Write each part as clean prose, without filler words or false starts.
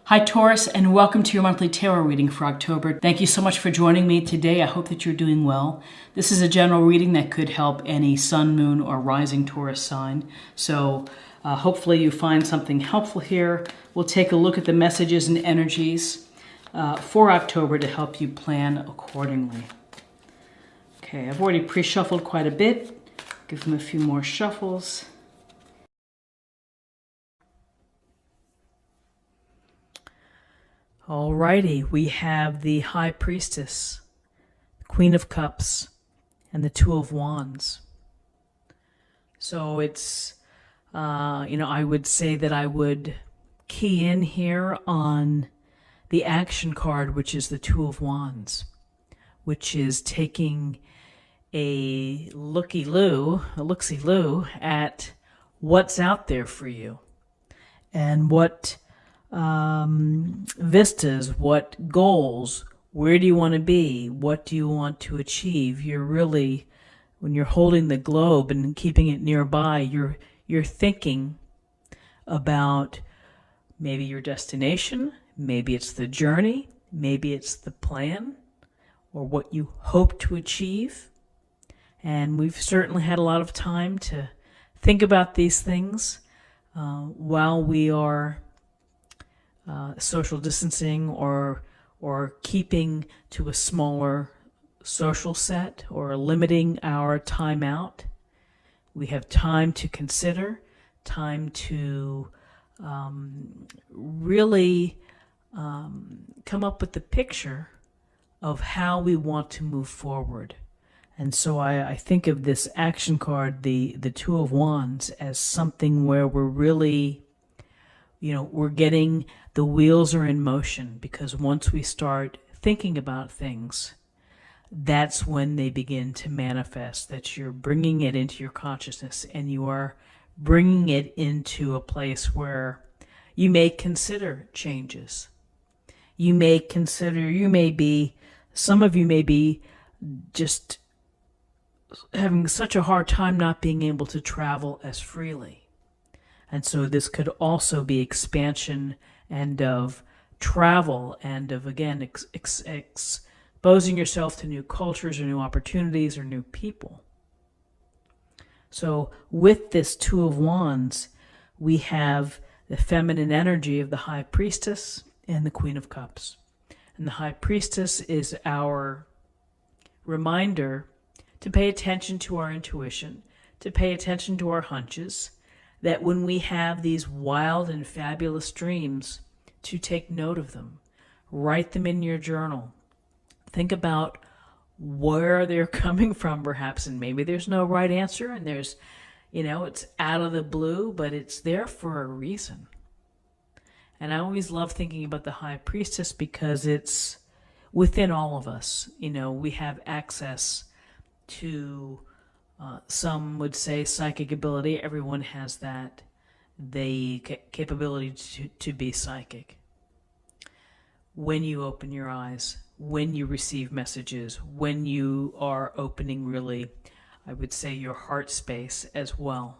Hi Taurus, and welcome to your monthly tarot reading for October. Thank you so much for joining me today. I hope that you're doing well. This is a general reading that could help any sun, moon, or rising Taurus sign. So hopefully you find something helpful here. We'll take a look at the messages and energies for October to help you plan accordingly. Okay, I've already pre-shuffled quite a bit. Give them a few more shuffles. Alrighty, we have the High Priestess, Queen of Cups, and the Two of Wands. So it's, I would say that I would key in here on the action card, which is the Two of Wands, which is taking a looksy-loo at what's out there for you and what vistas, what goals, where do you want to be, what do you want to achieve. You're really, when you're holding the globe and keeping it nearby, you're thinking about maybe your destination, maybe it's the journey, maybe it's the plan, or what you hope to achieve. And we've certainly had a lot of time to think about these things while we are social distancing or keeping to a smaller social set or limiting our time out. We have time to consider, time to really come up with the picture of how we want to move forward. And so I think of this action card, the Two of Wands, as something where we're really, we're getting, the wheels are in motion, because once we start thinking about things, that's when they begin to manifest, that you're bringing it into your consciousness and you are bringing it into a place where you may consider changes. Some of you may be just having such a hard time not being able to travel as freely. And so this could also be expansion and of travel and of, again, exposing yourself to new cultures or new opportunities or new people. So with this Two of Wands, we have the feminine energy of the High Priestess and the Queen of Cups. And the High Priestess is our reminder to pay attention to our intuition, to pay attention to our hunches, that when we have these wild and fabulous dreams, to take note of them. Write them in your journal. Think about where they're coming from, perhaps, and maybe there's no right answer, and there's, it's out of the blue, but it's there for a reason. And I always love thinking about the High Priestess because it's within all of us. We have access to, some would say, psychic ability. Everyone has that, the capability to be psychic. When you open your eyes, when you receive messages, when you are opening, really, I would say, your heart space as well.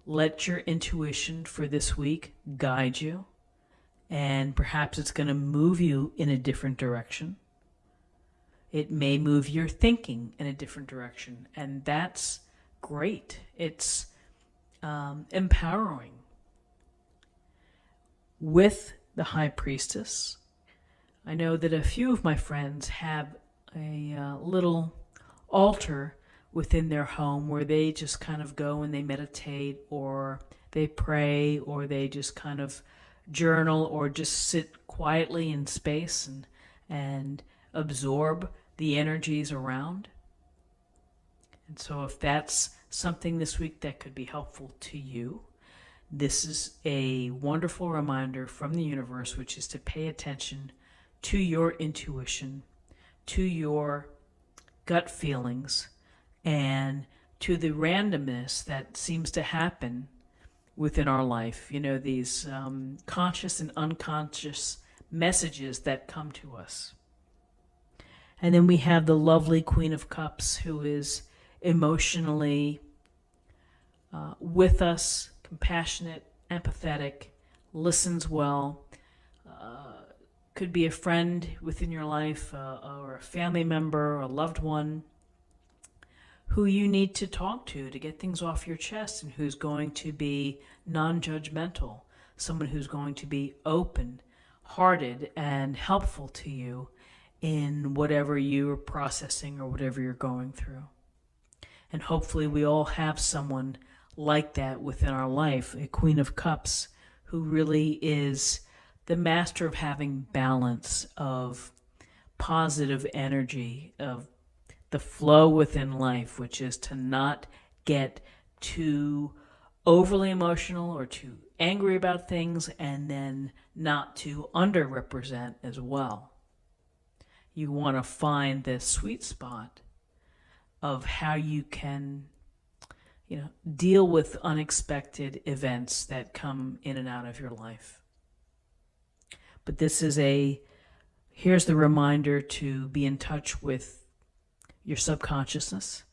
Let your intuition for this week guide you, and perhaps it's going to move you in a different direction. It may move your thinking in a different direction, and that's great. It's empowering. With the High Priestess, I know that a few of my friends have a little altar within their home where they just kind of go and they meditate, or they pray, or they just kind of journal, or just sit quietly in space and absorb the energies around. And so if that's something this week that could be helpful to you, this is a wonderful reminder from the universe, which is to pay attention to your intuition, to your gut feelings, and to the randomness that seems to happen within our life. These conscious and unconscious messages that come to us. And then we have the lovely Queen of Cups, who is emotionally with us, compassionate, empathetic, listens well, could be a friend within your life, or a family member or a loved one who you need to talk to get things off your chest, and who's going to be non-judgmental, someone who's going to be open-hearted and helpful to you in whatever you're processing or whatever you're going through. And hopefully we all have someone like that within our life, a Queen of Cups, who really is the master of having balance, of positive energy, of the flow within life, which is to not get too overly emotional or too angry about things, and then not to underrepresent as well. You want to find the sweet spot of how you can, deal with unexpected events that come in and out of your life. But here's the reminder to be in touch with your subconsciousness,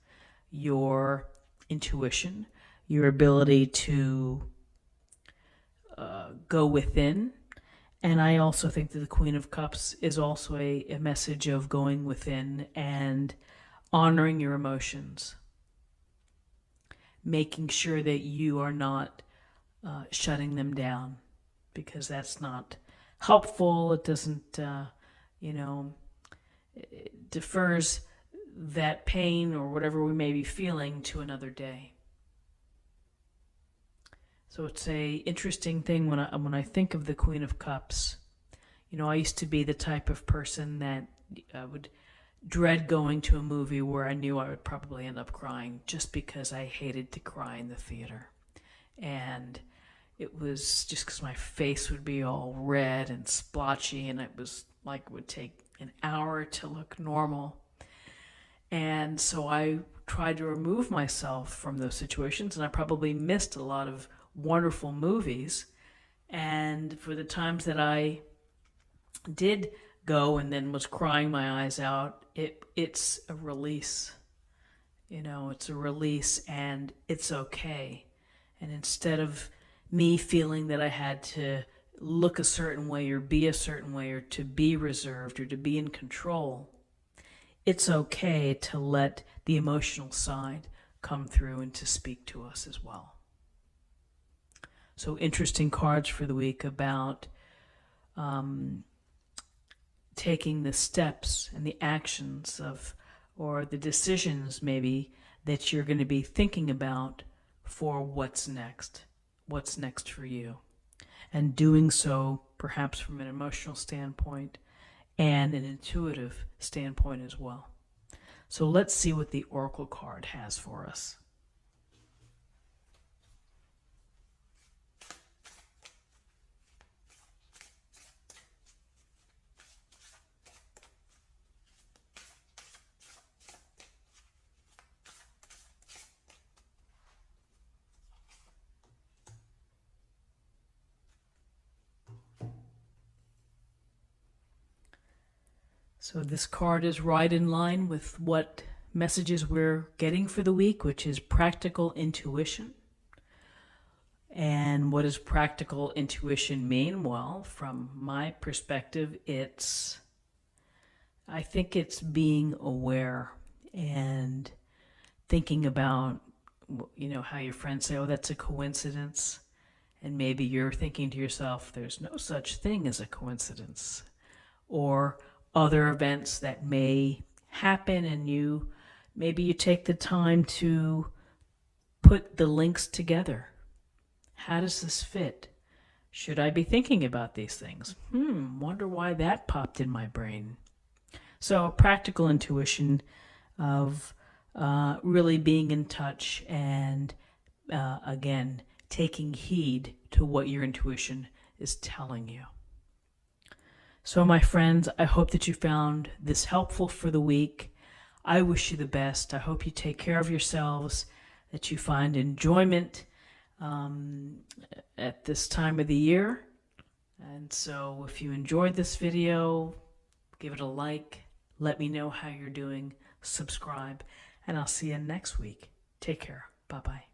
your intuition, your ability to go within. And I also think that the Queen of Cups is also a message of going within and honoring your emotions, making sure that you are not shutting them down, because that's not helpful. It doesn't, it defers that pain or whatever we may be feeling to another day. So it's a interesting thing when I think of the Queen of Cups. I used to be the type of person that would dread going to a movie where I knew I would probably end up crying, just because I hated to cry in the theater. And it was just because my face would be all red and splotchy, and it was like it would take an hour to look normal. And so I tried to remove myself from those situations, and I probably missed a lot of wonderful movies. And for the times that I did go and then was crying my eyes out, it's a release. It's a release, and it's okay. And instead of me feeling that I had to look a certain way or be a certain way or to be reserved or to be in control, it's okay to let the emotional side come through and to speak to us as well. So interesting cards for the week about taking the steps and the actions or the decisions maybe that you're going to be thinking about for what's next for you. And doing so perhaps from an emotional standpoint and an intuitive standpoint as well. So let's see what the Oracle card has for us. So this card is right in line with what messages we're getting for the week, which is practical intuition. And what does practical intuition mean? Well, from my perspective, I think it's being aware and thinking about, how your friends say, oh, that's a coincidence. And maybe you're thinking to yourself, there's no such thing as a coincidence. Or other events that may happen, and maybe you take the time to put the links together. How does this fit? Should I be thinking about these things? Wonder why that popped in my brain. So practical intuition of really being in touch and again, taking heed to what your intuition is telling you. So my friends, I hope that you found this helpful for the week. I wish you the best. I hope you take care of yourselves, that you find enjoyment at this time of the year. And so if you enjoyed this video, give it a like. Let me know how you're doing. Subscribe. And I'll see you next week. Take care. Bye-bye.